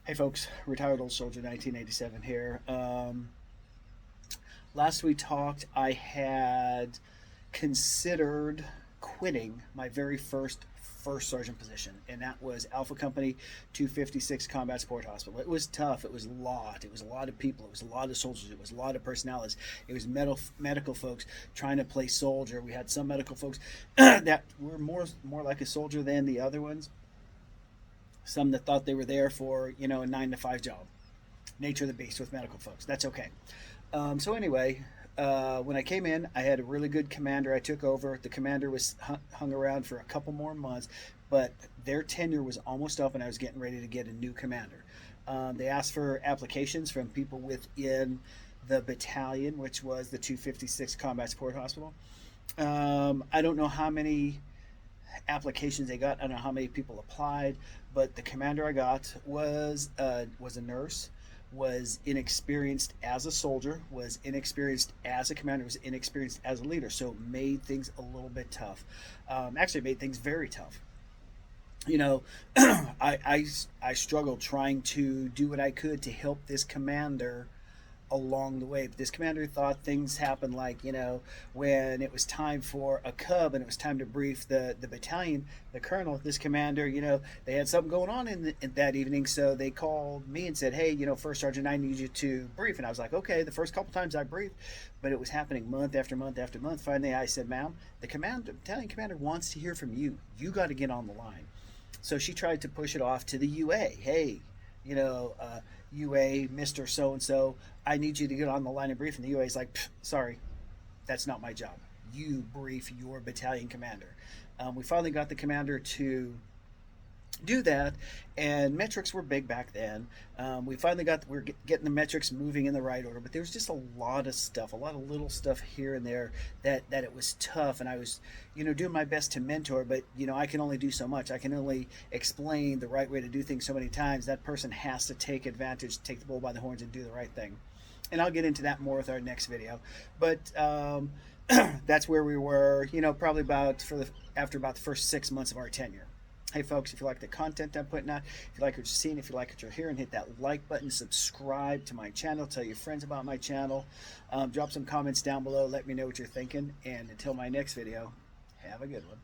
Hey folks, retired old soldier 1987 here. Last we talked, I had considered quitting my very first sergeant position, and that was Alpha Company 256 Combat Support Hospital. It was tough. It was a lot. It was a lot of people. It was a lot of soldiers. It was a lot of personalities. It was medical folks trying to play soldier. We had some medical folks that were more like a soldier than the other ones. Some that thought they were there for a 9 to 5 job. Nature of the beast with medical folks. That's okay. So anyway, when I came in, I had a really good commander. I took over. The commander was hung around for a couple more months, but their tenure was almost up, and I was getting ready to get a new commander. They asked for applications from people within the battalion, which was the 256 Combat Support Hospital. I don't know how many applications they got. I don't know how many people applied, but the commander I got was a nurse, was inexperienced as a soldier, was inexperienced as a commander, was inexperienced as a leader. So it made things a little bit tough. Actually, it made things very tough. You know, I struggled trying to do what I could to help this commander along the way. But this commander thought things happened like, when it was time for a cub and it was time to brief the battalion, the colonel, this commander, they had something going on in that evening. So they called me and said, hey, First Sergeant, I need you to brief. And I was like, okay, the first couple times I briefed, but it was happening month after month after month. Finally, I said, ma'am, the battalion commander wants to hear from you. You got to get on the line. So she tried to push it off to the UA. Hey, UA, Mr. So and so, I need you to get on the line and brief. And the UA is like, sorry, that's not my job. You brief your battalion commander. We finally got the commander to do that, and metrics were big back then. We're getting the metrics moving in the right order, but there was just a lot of stuff, a lot of little stuff here and there that it was tough. And I was doing my best to mentor, but I can only do so much. I can only explain the right way to do things so many times. That person has to take advantage, take the bull by the horns, and do the right thing. And I'll get into that more with our next video, but that's where we were, probably after about the first 6 months of our tenure. Hey folks, if you like the content I'm putting out, if you like what you're seeing, if you like what you're hearing, hit that like button, subscribe to my channel, tell your friends about my channel, drop some comments down below, let me know what you're thinking, and until my next video, have a good one.